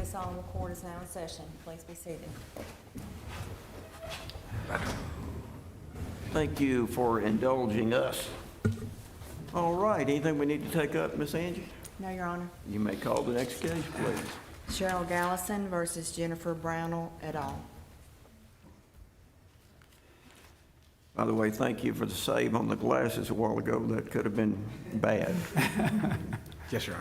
this all, the court is now in session. Please be seated. Thank you for indulging us. All right, anything we need to take up, Miss Angie? No, Your Honor. You may call the next case, please. Sheryl Galison versus Jennifer Brownell et al. By the way, thank you for the save on the glasses a while ago. That could have been bad. Yes, Your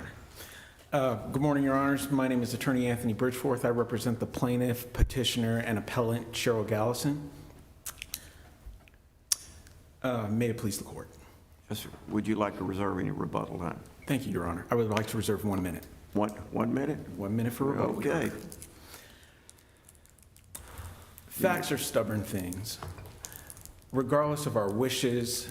Honor. Good morning, Your Honors. My name is Attorney Anthony Bridgeforth. I represent the plaintiff, petitioner, and appellant Sheryl Galison. May it please the court. Yes, sir. Would you like to reserve any rebuttal time? Thank you, Your Honor. I would like to reserve 1 minute. 1 minute? 1 minute for rebuttal. Okay. Facts are stubborn things. Regardless of our wishes,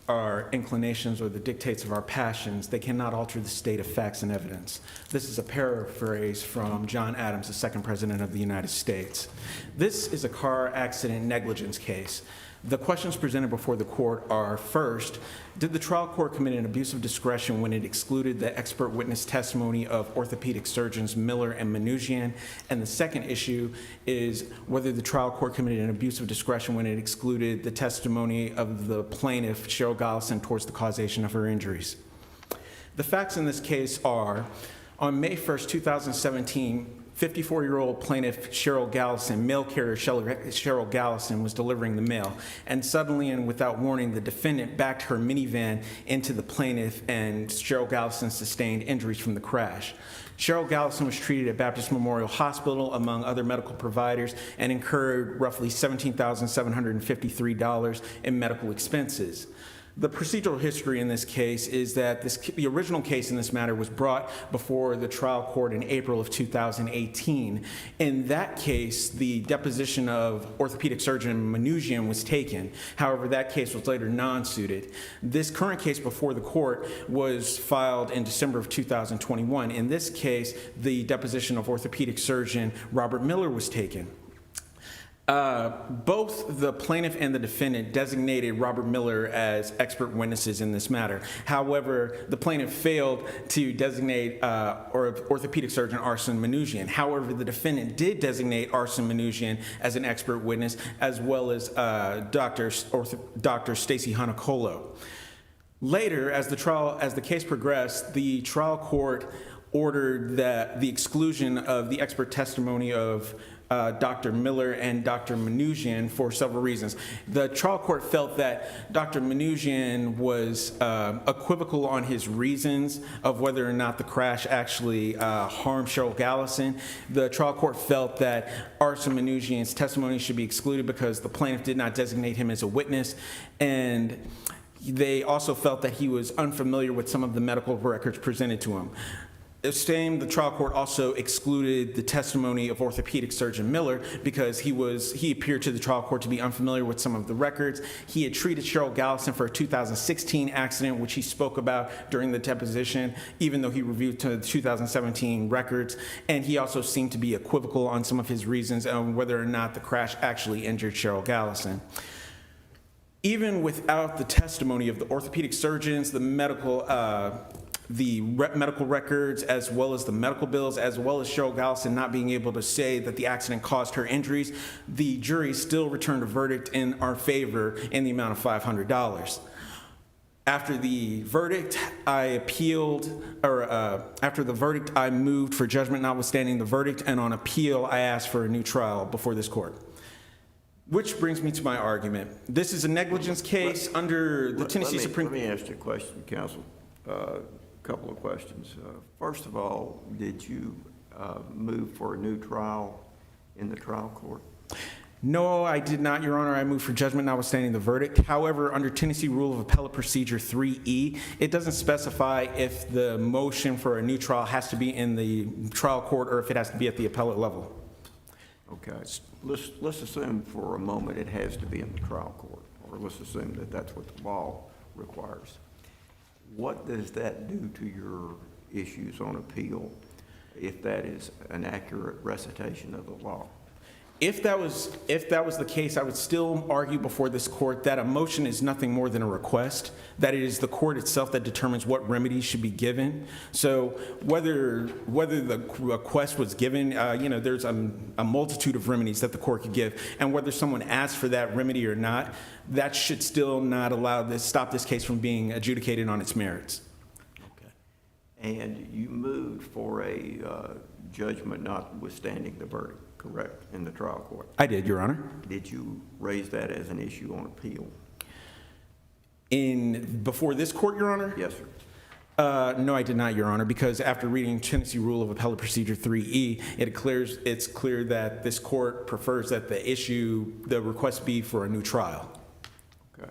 our inclinations, or the dictates of our passions, they cannot alter the state of facts and evidence. This is a paraphrase from John Adams, the second president of the United States. This is a car accident negligence case. The questions presented before the court are, first, did the trial court commit an abuse of discretion when it excluded the expert witness testimony of orthopedic surgeons Miller and Manoogian? And the second issue is whether the trial court committed an abuse of discretion when it excluded the testimony of the plaintiff, Sheryl Galison, towards the causation of her injuries. The facts in this case are, on May 1st, 2017, 54-year-old plaintiff Sheryl Galison, mail carrier Sheryl Galison, was delivering the mail, and suddenly and without warning, the defendant backed her minivan into the plaintiff, and Sheryl Galison sustained injuries from the crash. Sheryl Galison was treated at Baptist Memorial Hospital, among other medical providers, and incurred roughly $17,753 in medical expenses. The procedural history in this case is that the original case in this matter was brought before the trial court in April of 2018. In that case, the deposition of orthopedic surgeon Manoogian was taken. However, that case was later non-suited. This current case before the court was filed in December of 2021. In this case, the deposition of orthopedic surgeon Robert Miller was taken. Both the plaintiff and the defendant designated Robert Miller as expert witnesses in this matter. However, the plaintiff failed to designate orthopedic surgeon Arsen Manoogian. However, the defendant did designate Arsen Manoogian as an expert witness, as well as Dr. Stacy Hanacolo. Later, as the case progressed, the trial court ordered that the exclusion of the expert testimony of Dr. Miller and Dr. Manoogian for several reasons. The trial court felt that Dr. Manoogian was equivocal on his reasons of whether or not the crash actually harmed Sheryl Galison. The trial court felt that Arsen Manoogian's testimony should be excluded because the plaintiff did not designate him as a witness, and they also felt that he was unfamiliar with some of the medical records presented to him. The trial court also excluded the testimony of orthopedic surgeon Miller because he appeared to the trial court to be unfamiliar with some of the records. He had treated Sheryl Galison for a 2016 accident, which he spoke about during the deposition, even though he reviewed the 2017 records. And he also seemed to be equivocal on some of his reasons on whether or not the crash actually injured Sheryl Galison. Even without the testimony of the orthopedic surgeons, the medical records, as well as the medical bills, as well as Sheryl Galison not being able to say that the accident caused her injuries, the jury still returned a verdict in our favor in the amount of $500. After the verdict, I moved for judgment notwithstanding the verdict, and on appeal, I asked for a new trial before this court. Which brings me to my argument. This is a negligence case under the Tennessee Supreme Court. Let me ask you a question, counsel. Couple of questions. First of all, did you move for a new trial in the trial court? No, I did not, Your Honor. I moved for judgment notwithstanding the verdict. However, under Tennessee Rule of Appellate Procedure 3E, it doesn't specify if the motion for a new trial has to be in the trial court or if it has to be at the appellate level. Okay. Let's assume for a moment it has to be in the trial court, or let's assume that that's what the law requires. What does that do to your issues on appeal if that is an accurate recitation of the law? If that was the case, I would still argue before this court that a motion is nothing more than a request, that it is the court itself that determines what remedies should be given. So whether the request was given, there's a multitude of remedies that the court could give, and whether someone asked for that remedy or not, that should still not stop this case from being adjudicated on its merits. Okay. And you moved for a judgment notwithstanding the verdict, correct, in the trial court? I did, Your Honor. Did you raise that as an issue on appeal? Before this court, Your Honor? Yes, sir. No, I did not, Your Honor, because after reading Tennessee Rule of Appellate Procedure 3E, it's clear that this court prefers that the request be for a new trial. Okay.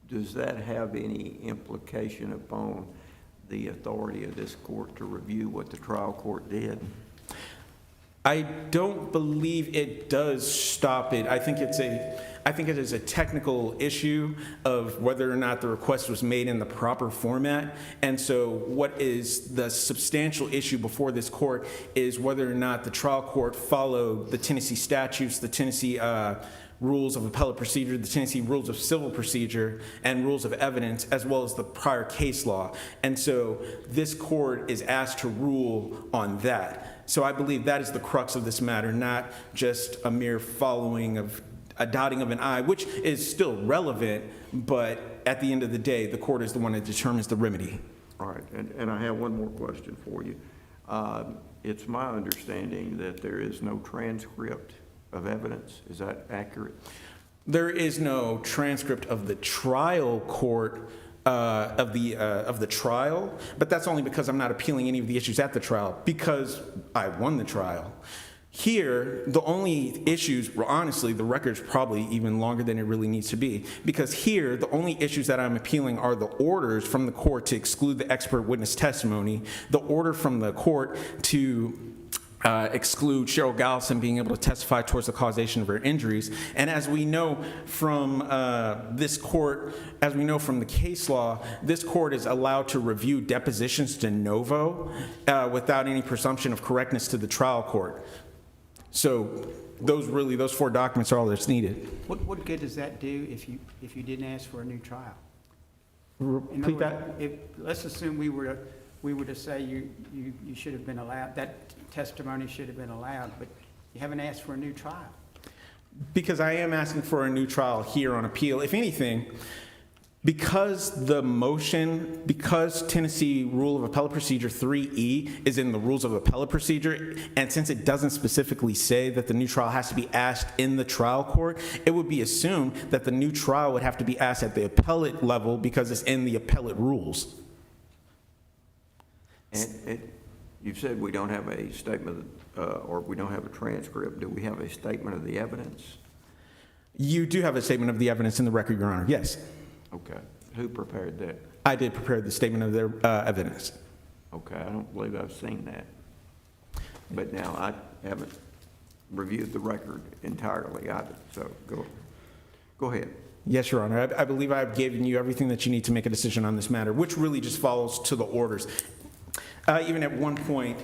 Does that have any implication upon the authority of this court to review what the trial court did? I don't believe it does stop it. I think it is a technical issue of whether or not the request was made in the proper format. And so what is the substantial issue before this court is whether or not the trial court followed the Tennessee statutes, the Tennessee rules of appellate procedure, the Tennessee rules of civil procedure, and rules of evidence, as well as the prior case law. And so this court is asked to rule on that. So I believe that is the crux of this matter, not just a mere following of a dotting of an I, which is still relevant, but at the end of the day, the court is the one that determines the remedy. All right, and I have one more question for you. It's my understanding that there is no transcript of evidence. Is that accurate? There is no transcript of the trial court of the trial, but that's only because I'm not appealing any of the issues at the trial, because I won the trial. Here, the only issues, well, honestly, the record's probably even longer than it really needs to be, because here, the only issues that I'm appealing are the orders from the court to exclude the expert witness testimony, the order from the court to exclude Sheryl Galison being able to testify towards the causation of her injuries. And as we know from this court, as we know from the case law, this court is allowed to review depositions de novo without any presumption of correctness to the trial court. So those four documents are all that's needed. What good does that do if you didn't ask for a new trial? Repeat that? Let's assume we were to say you should have been allowed, that testimony should have been allowed, but you haven't asked for a new trial. Because I am asking for a new trial here on appeal. If anything, because Tennessee Rule of Appellate Procedure 3E is in the Rules of Appellate Procedure, and since it doesn't specifically say that the new trial has to be asked in the trial court, it would be assumed that the new trial would have to be asked at the appellate level because it's in the appellate rules. And you've said we don't have a statement or we don't have a transcript. Do we have a statement of the evidence? You do have a statement of the evidence in the record, Your Honor, yes. Okay. Who prepared that? I did prepare the statement of the evidence. Okay, I don't believe I've seen that. But now I haven't reviewed the record entirely either, so go ahead. Yes, Your Honor. I believe I've given you everything that you need to make a decision on this matter, which really just follows to the orders. Even at one point,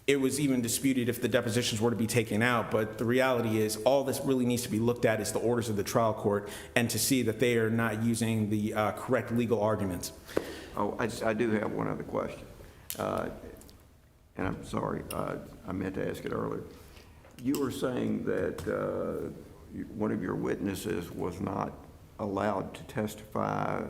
it was even disputed if the depositions were to be taken out, but the reality is all this really needs to be looked at is the orders of the trial court and to see that they are not using the correct legal arguments. Oh, I do have one other question, and I'm sorry, I meant to ask it earlier. You were saying that one of your witnesses was not allowed to testify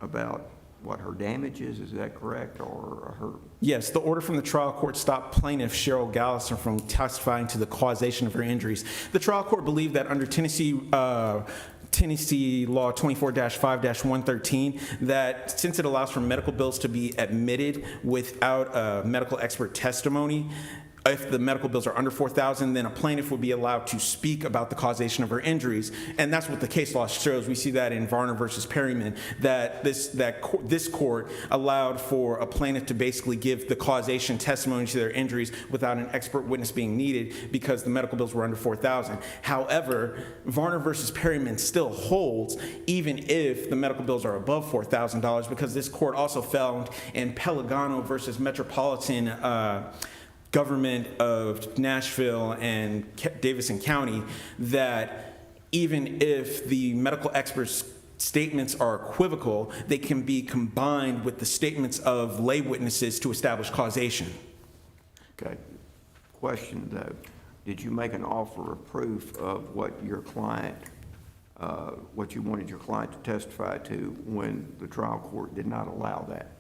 about what her damage is that correct, or her? Yes, the order from the trial court stopped plaintiff Sheryl Galison from testifying to the causation of her injuries. The trial court believed that under Tennessee Law 24-5-113, that since it allows for medical bills to be admitted without medical expert testimony, if the medical bills are under $4,000, then a plaintiff would be allowed to speak about the causation of her injuries, and that's what the case law shows. We see that in Varner versus Perryman, that this court allowed for a plaintiff to basically give the causation testimony to their injuries without an expert witness being needed because the medical bills were under $4,000. However, Varner versus Perryman still holds even if the medical bills are above $4,000, because this court also found in Pelagano versus Metropolitan government of Nashville and Davison County that even if the medical experts' statements are equivocal, they can be combined with the statements of lay witnesses to establish causation. Okay. Question though, did you make an offer of proof of what your client, what you wanted your client to testify to when the trial court did not allow that?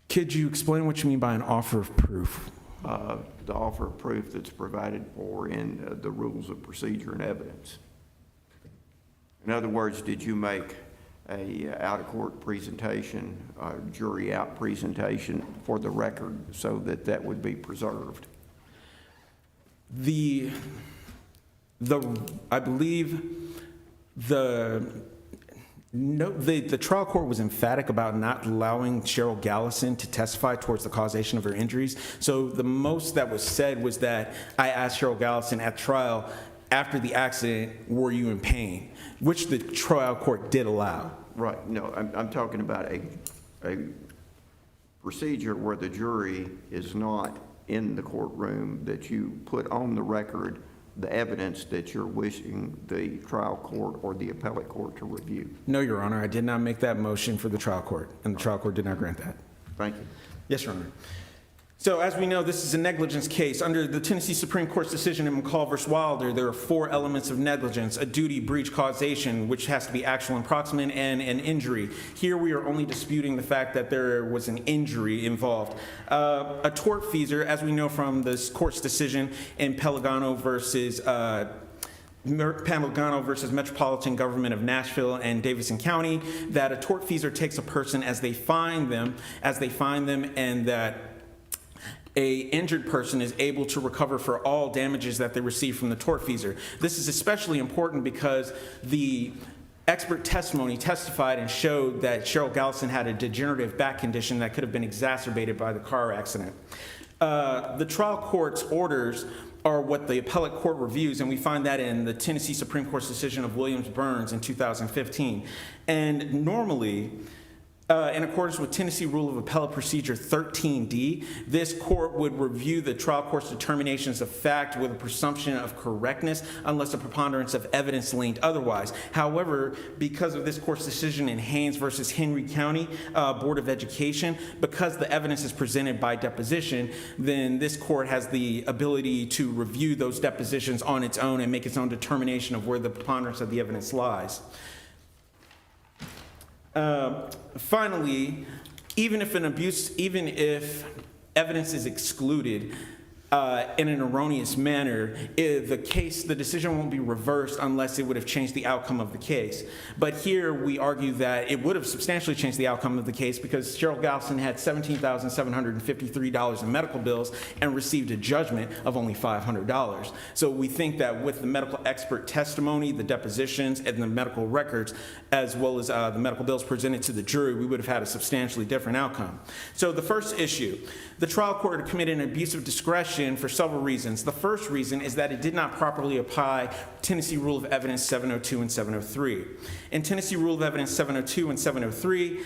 Could you explain what you mean by an offer of proof? The offer of proof that's provided for in the rules of procedure and evidence. In other words, did you make a out-of-court presentation, jury out presentation for the record so that that would be preserved? I believe the trial court was emphatic about not allowing Sheryl Galison to testify towards the causation of her injuries. So the most that was said was that I asked Sheryl Galison at trial, after the accident, were you in pain? Which the trial court did allow. Right. No, I'm talking about a procedure where the jury is not in the courtroom, that you put on the record the evidence that you're wishing the trial court or the appellate court to review. No, Your Honor, I did not make that motion for the trial court, and the trial court did not grant that. Thank you. Yes, Your Honor. So as we know, this is a negligence case. Under the Tennessee Supreme Court's decision in McCall v. Wilder, there are 4 elements of negligence: a duty, breach, causation, which has to be actual and proximate, and an injury. Here we are only disputing the fact that there was an injury involved. A tortfeasor, as we know from this court's decision in Pelagano versus Metropolitan Government of Nashville and Davison County, that a tortfeasor takes a person as they find them, and that a injured person is able to recover for all damages that they receive from the tortfeasor. This is especially important because the expert testimony testified and showed that Sheryl Galison had a degenerative back condition that could have been exacerbated by the car accident. The trial court's orders are what the appellate court reviews, and we find that in the Tennessee Supreme Court's decision of Williams-Burns in 2015. And normally, in accordance with Tennessee Rule of Appellate Procedure 13D, this court would review the trial court's determinations of fact with a presumption of correctness unless a preponderance of evidence leaned otherwise. However, because of this court's decision in Haynes versus Henry County Board of Education, because the evidence is presented by deposition, then this court has the ability to review those depositions on its own and make its own determination of where the preponderance of the evidence lies. Finally, even if evidence is excluded in an erroneous manner, the decision won't be reversed unless it would have changed the outcome of the case. But here we argue that it would have substantially changed the outcome of the case because Sheryl Galison had $17,753 in medical bills and received a judgment of only $500. So we think that with the medical expert testimony, the depositions, and the medical records, as well as the medical bills presented to the jury, we would have had a substantially different outcome. So the first issue, the trial court committed an abuse of discretion for several reasons. The first reason is that it did not properly apply Tennessee Rule of Evidence 702 and 703. In Tennessee Rule of Evidence 702 and 703,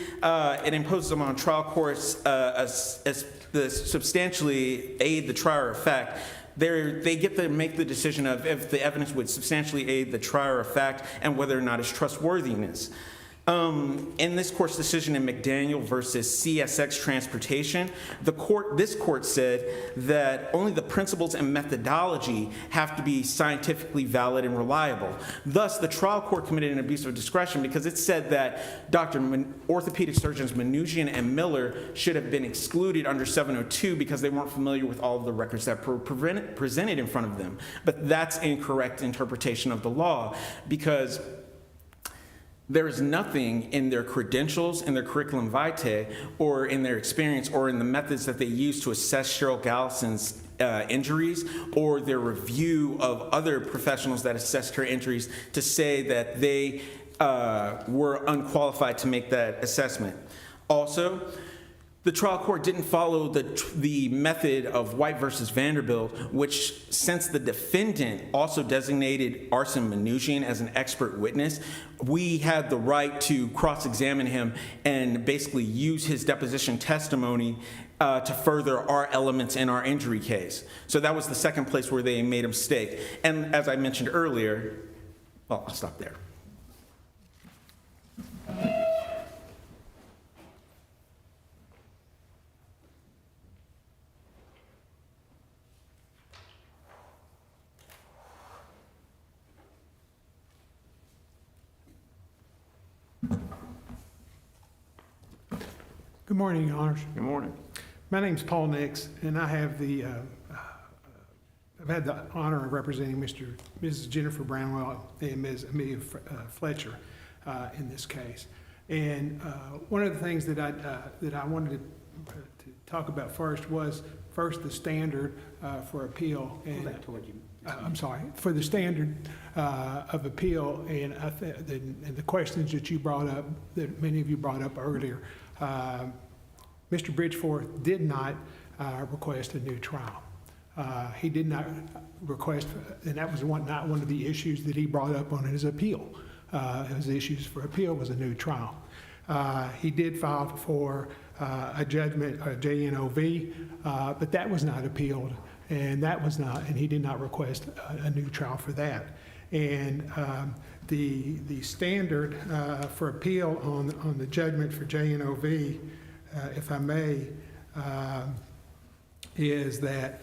it imposes upon trial courts the substantially aid the trier of fact. They get to make the decision of if the evidence would substantially aid the trier of fact and whether or not it's trustworthiness. In this court's decision in McDaniel versus CSX Transportation, this court said that only the principles and methodology have to be scientifically valid and reliable. Thus, the trial court committed an abuse of discretion because it said that orthopedic surgeons Manoogian and Miller should have been excluded under 702 because they weren't familiar with all of the records that were presented in front of them. But that's incorrect interpretation of the law because there is nothing in their credentials, in their curriculum vitae, or in their experience, or in the methods that they use to assess Sheryl Galison's injuries, or their review of other professionals that assessed her injuries to say that they were unqualified to make that assessment. Also, The trial court didn't follow the method of White versus Vanderbilt, which, since the defendant also designated Arsen Manouchian as an expert witness, we had the right to cross-examine him and basically use his deposition testimony to further our elements in our injury case. So that was the second place where they made a mistake. And as I mentioned earlier, well, I'll stop there. Good morning, Your Honors. Good morning. My name's Paul Nix, and I have I've had the honor of representing Mrs. Jennifer Brownell and Ms. Amelia Fletcher in this case. And one of the things that I wanted to talk about first was the standard for appeal. Pull And that toward you. I'm sorry, for the standard of appeal and the questions that you brought up, that many of you brought up earlier. Mr. Bridgeforth did not request a new trial. He did not request, and that was not one of the issues that he brought up on his appeal. His issues for appeal was a new trial. He did file for a judgment, a JNOV, but that was not appealed, and he did not request a new trial for that. And the standard for appeal on the judgment for JNOV, if I may, is that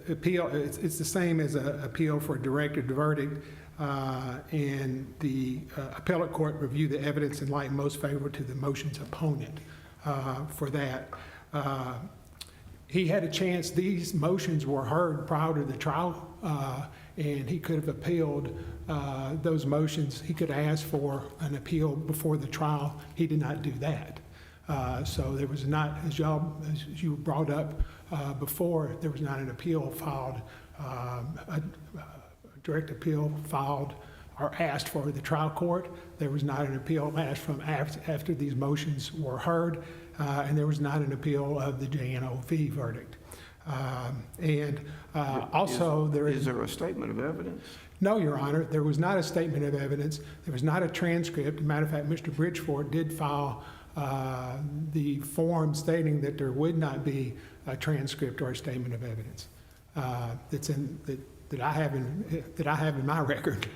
appeal. It's the same as an appeal for a directed verdict, and the appellate court review the evidence in light most favorable to the motion's opponent for that. He had a chance. These motions were heard prior to the trial, and he could have appealed those motions. He could ask for an appeal before the trial. He did not do that. So there was not, as you brought up before, there was not an appeal filed, a direct appeal filed or asked for the trial court. There was not an appeal asked from after these motions were heard, and there was not an appeal of the JNOV verdict. Also, Is there a statement of evidence? No, Your Honor, there was not a statement of evidence. There was not a transcript. As a matter of fact, Mr. Bridgeforth did file the form stating that there would not be a transcript or a statement of evidence that I have in my record.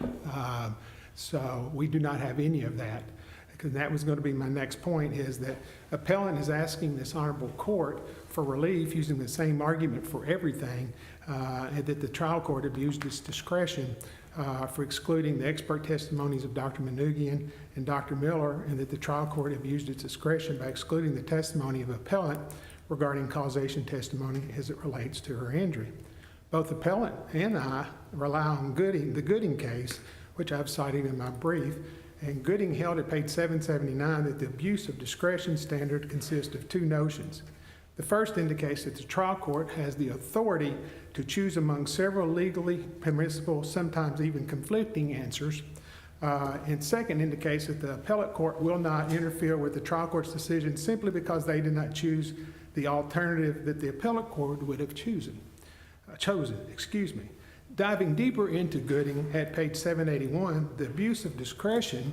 So we do not have any of that. Because that was going to be my next point, is that appellant is asking this honorable court for relief using the same argument for everything, and that the trial court abused its discretion for excluding the expert testimonies of Dr. Manouchian and Dr. Miller, and that the trial court abused its discretion by excluding the testimony of appellant regarding causation testimony as it relates to her injury. Both appellant and I rely on the Gooding case, which I've cited in my brief, and Gooding held at page 779 that the abuse of discretion standard consists of two notions. The first indicates that the trial court has the authority to choose among several legally permissible, sometimes even conflicting answers. And second indicates that the appellate court will not interfere with the trial court's decision simply because they did not choose the alternative that the appellate court would have chosen. Diving deeper into Gooding at page 781, the abuse of discretion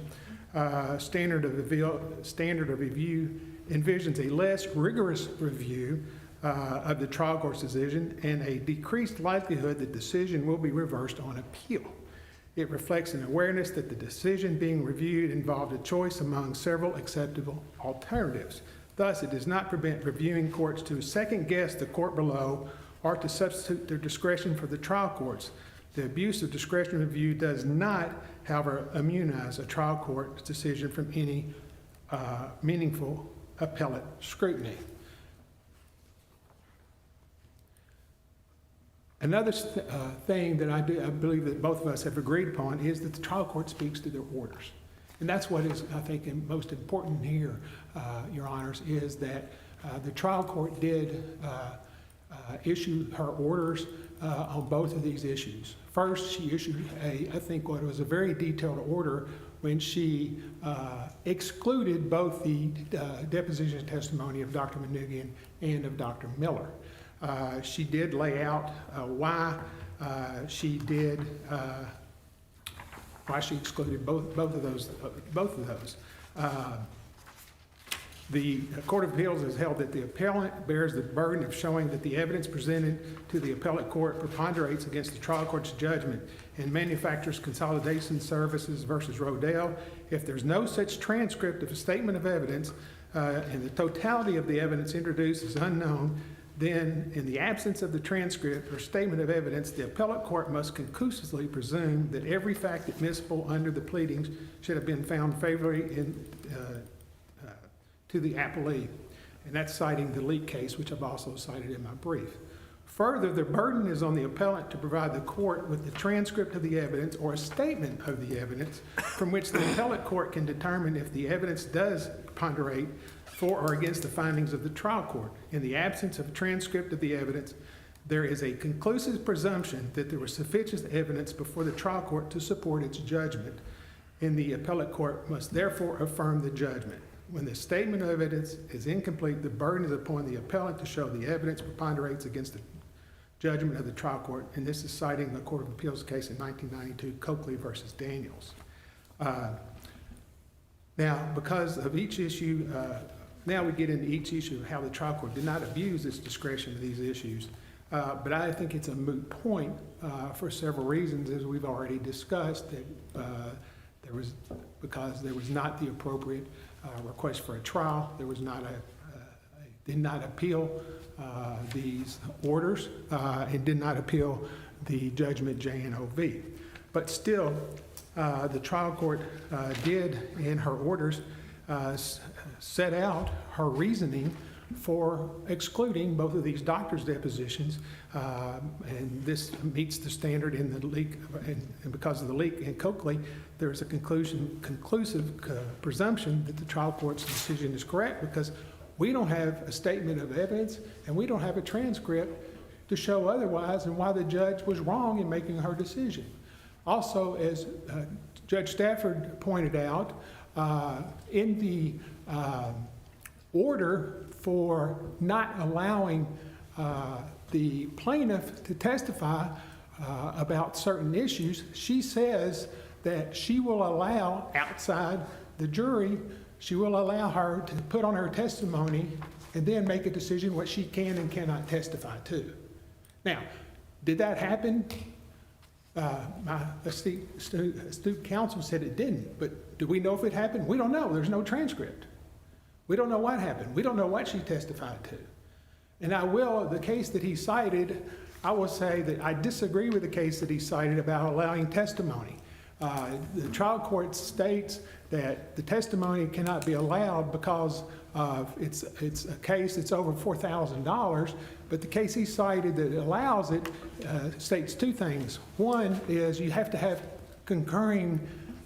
standard of review envisions a less rigorous review of the trial court's decision and a decreased likelihood that decision will be reversed on appeal. It reflects an awareness that the decision being reviewed involved a choice among several acceptable alternatives. Thus, it does not prevent reviewing courts to second guess the court below or to substitute their discretion for the trial courts. The abuse of discretion review does not, however, immunize a trial court's decision from any meaningful appellate scrutiny. Another thing that I believe that both of us have agreed upon is that the trial court speaks to their orders. And that's what is, I think, most important here, Your Honors, is that the trial court did issue her orders on both of these issues. First, she issued I think what was a very detailed order when she excluded both the deposition testimony of Dr. Manoogian and of Dr. Miller. She did lay out why she excluded both of those. The Court of Appeals has held that the appellant bears the burden of showing that the evidence presented to the appellate court preponderates against the trial court's judgment in Manufacturers Consolidation Services versus Rodale. If there's no such transcript of a statement of evidence and the totality of the evidence introduced is unknown, then in the absence of the transcript or statement of evidence, the appellate court must conclusively presume that every fact admissible under the pleadings should have been found favorably to the appellee. And that's citing the Leak case, which I've also cited in my brief. Further, the burden is on the appellant to provide the court with the transcript of the evidence or a statement of the evidence from which the appellate court can determine if the evidence does ponderate for or against the findings of the trial court. In the absence of a transcript of the evidence, there is a conclusive presumption that there was sufficient evidence before the trial court to support its judgment, and the appellate court must therefore affirm the judgment. When the statement of evidence is incomplete, the burden is upon the appellant to show the evidence preponderates against the judgment of the trial court, and this is citing the Court of Appeals case in 1992, Coakley versus Daniels. Now, because of each issue, now we get into each issue of how the trial court did not abuse its discretion in these issues. But I think it's a moot point for several reasons, as we've already discussed, that because there was not the appropriate request for a trial, there was not did not appeal these orders and did not appeal the judgment JNOV. But still, the trial court did, in her orders, set out her reasoning for excluding both of these doctors' depositions, and this meets the standard in the Leak, and because of the Leak in Coakley, there's a conclusive presumption that the trial court's decision is correct, because we don't have a statement of evidence and we don't have a transcript to show otherwise, and why the judge was wrong in making her decision. Also, as Judge Stafford pointed out, in the order for not allowing the plaintiff to testify about certain issues, she says that she will allow outside the jury, she will allow her to put on her testimony and then make a decision what she can and cannot testify to. Now, did that happen? My astute counsel said it didn't, but do we know if it happened? We don't know. There's no transcript. We don't know what happened. We don't know what she testified to. And the case that he cited, I will say that I disagree with the case that he cited about allowing testimony. The trial court states that the testimony cannot be allowed because of it's a case that's over $4,000, but the case he cited that allows it states two things. One is you have to have concurring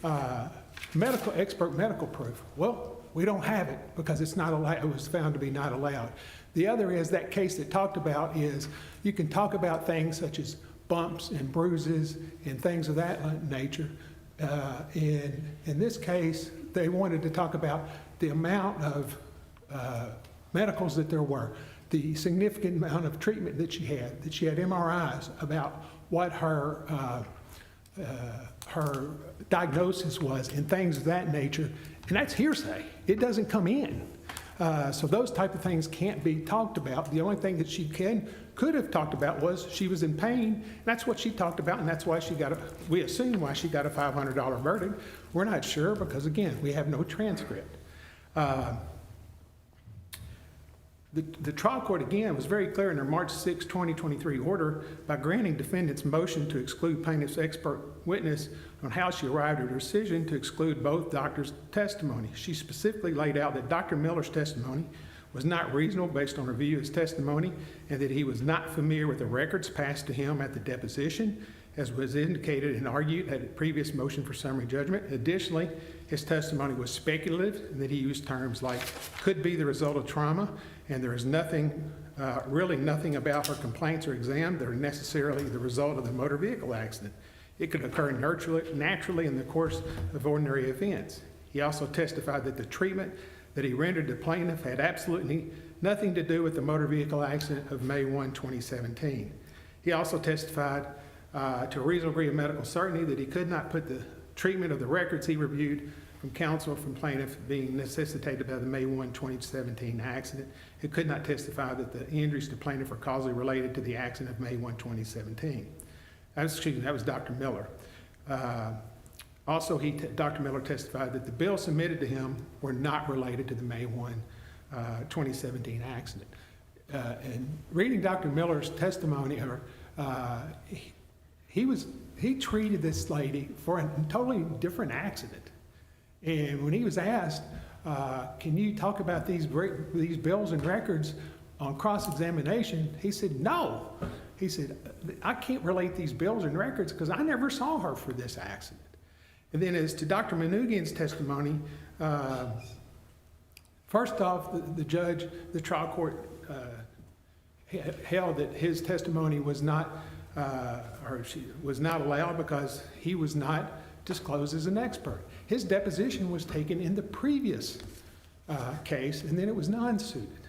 expert medical proof. Well, we don't have it because it's not allowed. It was found to be not allowed. The other is that case that talked about is you can talk about things such as bumps and bruises and things of that nature. In this case, they wanted to talk about the amount of medicals that there were, the significant amount of treatment that she had MRIs about what her diagnosis was and things of that nature. And that's hearsay. It doesn't come in. So those type of things can't be talked about. The only thing that she could have talked about was she was in pain. That's what she talked about, and that's why we assume why she got a $500 verdict. We're not sure because, again, we have no transcript. The trial court, again, was very clear in their March 6, 2023 order by granting defendants' motion to exclude plaintiff's expert witness on how she arrived at her decision to exclude both doctors' testimony. She specifically laid out that Dr. Miller's testimony was not reasonable based on her view of his testimony and that he was not familiar with the records passed to him at the deposition, as was indicated and argued at a previous motion for summary judgment. Additionally, his testimony was speculative and that he used terms like could be the result of trauma, and there is really nothing about her complaints or exam that are necessarily the result of the motor vehicle accident. It could occur naturally in the course of ordinary events. He also testified that the treatment that he rendered the plaintiff had absolutely nothing to do with the motor vehicle accident of May 1, 2017. He also testified to a reasonable degree of medical certainty that he could not put the treatment of the records he reviewed from counsel from plaintiff being necessitated by the May 1, 2017 accident. He could not testify that the injuries to plaintiff are causally related to the accident of May 1, 2017. That was Dr. Miller. Also, Dr. Miller testified that the bills submitted to him were not related to the May 1, 2017 accident. And reading Dr. Miller's testimony, he treated this lady for a totally different accident. And when he was asked, can you talk about these bills and records on cross-examination, he said, no. He said, I can't relate these bills and records because I never saw her for this accident. And then as to Dr. Manoogian's testimony, first off, the trial court held that his testimony was not allowed because he was not disclosed as an expert. His deposition was taken in the previous case, and then it was non-suited.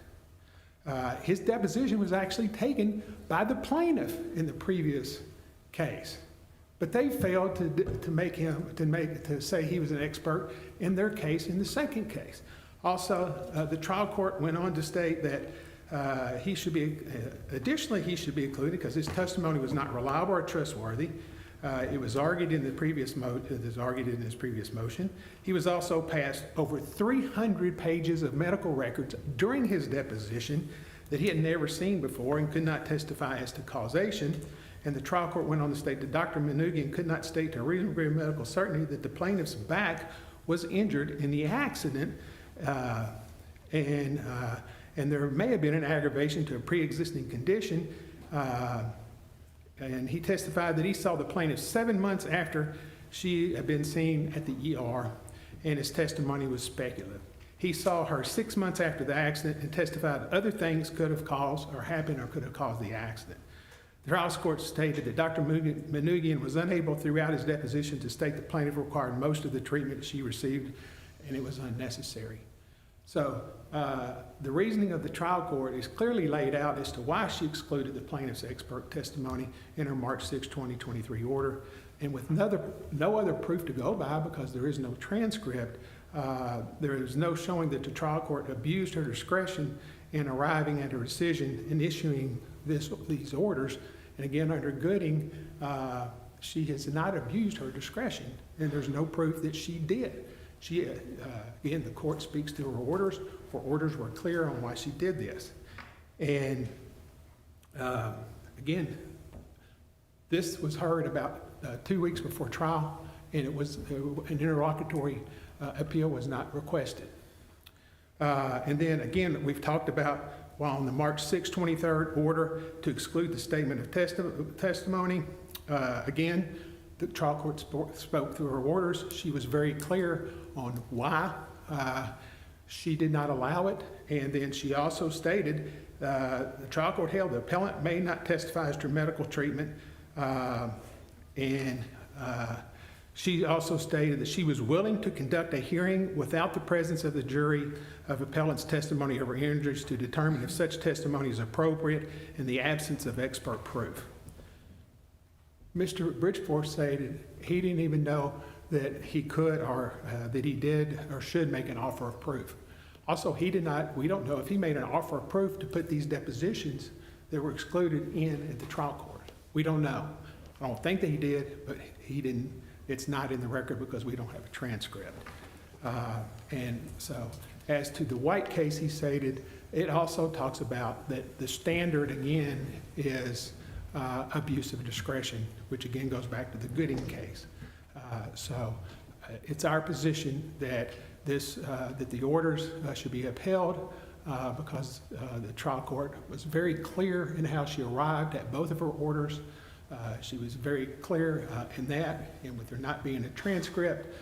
His deposition was actually taken by the plaintiff in the previous case, but they failed to say he was an expert in their case in the second case. Also, the trial court went on to state that he should be included because his testimony was not reliable or trustworthy. It was argued in his previous motion. He was also passed over 300 pages of medical records during his deposition that he had never seen before and could not testify as to causation. And the trial court went on to state that Dr. Manoogian could not state to a reasonable degree of medical certainty that the plaintiff's back was injured in the accident, and there may have been an aggravation to a pre-existing condition. And he testified that he saw the plaintiff 7 months after she had been seen at the ER, and his testimony was speculative. He saw her 6 months after the accident and testified that other things could have caused or happened or could have caused the accident. The trial court stated that Dr. Manoogian was unable throughout his deposition to state the plaintiff required most of the treatment she received, and it was unnecessary. So the reasoning of the trial court is clearly laid out as to why she excluded the plaintiff's expert testimony in her March 6, 2023 order. And with no other proof to go by, because there is no transcript, there is no showing that the trial court abused her discretion in arriving at a decision and issuing these orders. And again, under Gooding, she has not abused her discretion, and there's no proof that she did. Again, the court speaks to her orders. Her orders were clear on why she did this. And again, this was heard about 2 weeks before trial, and it was an interlocutory appeal was not requested. And then again, we've talked about, while on the March 6, 23rd order to exclude the statement of testimony, again, the trial court spoke through her orders. She was very clear on why she did not allow it. And then she also stated, the trial court held the appellant may not testify as to medical treatment. She also stated that she was willing to conduct a hearing without the presence of the jury of appellant's testimony over injuries to determine if such testimony is appropriate in the absence of expert proof. Mr. Bridgeforth stated he didn't even know that he could or that he did or should make an offer of proof. Also, we don't know if he made an offer of proof to put these depositions that were excluded in at the trial court. We don't know. I don't think that he did, but he didn't. It's not in the record because we don't have a transcript. And so as to the White case, he stated, it also talks about that the standard again is abuse of discretion, which again goes back to the Gooding case. So it's our position that that the orders should be upheld because the trial court was very clear in how she arrived at both of her orders. She was very clear in that, and with there not being a transcript,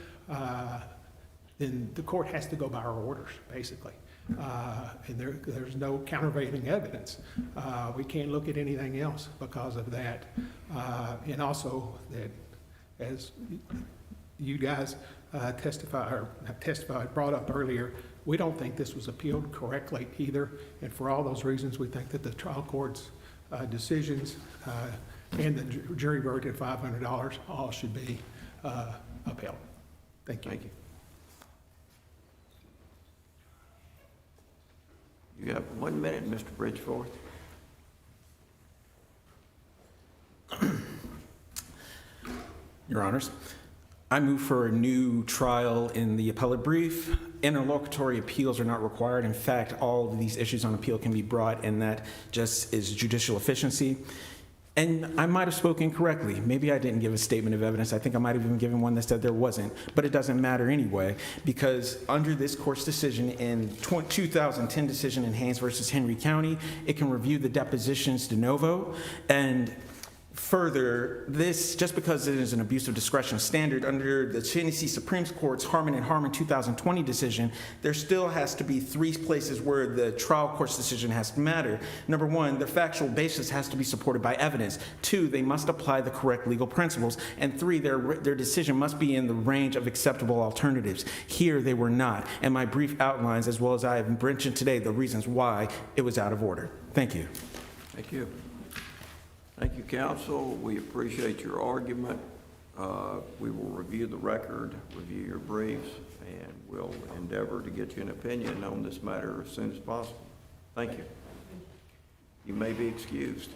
then the court has to go by her orders, basically. And there's no countervailing evidence. We can't look at anything else because of that. And also that as you guys brought up earlier, we don't think this was appealed correctly either. And for all those reasons, we think that the trial court's decisions and the jury verdict of $500 all should be upheld. Thank you. Thank you. You have 1 minute, Mr. Bridgeforth. Your Honors, I move for a new trial in the appellate brief. Interlocutory appeals are not required. In fact, all of these issues on appeal can be brought, and that just is judicial efficiency. And I might have spoken correctly. Maybe I didn't give a statement of evidence. I think I might have even given one that said there wasn't, but it doesn't matter anyway, because under this court's decision in 2010 decision in Haynes versus Henry County, it can review the depositions de novo. And further, this, just because it is an abuse of discretion standard under the Tennessee Supreme Court's Harmon and Harmon 2020 decision, there still has to be 3 places where the trial court's decision has to matter. Number 1, the factual basis has to be supported by evidence. 2, they must apply the correct legal principles. And 3, their decision must be in the range of acceptable alternatives. Here, they were not. And my brief outlines, as well as I have mentioned today, the reasons why it was out of order. Thank you. Thank you. Thank you, counsel. We appreciate your argument. We will review the record, review your briefs, and we'll endeavor to get you an opinion on this matter as soon as possible. Thank you. You may be excused.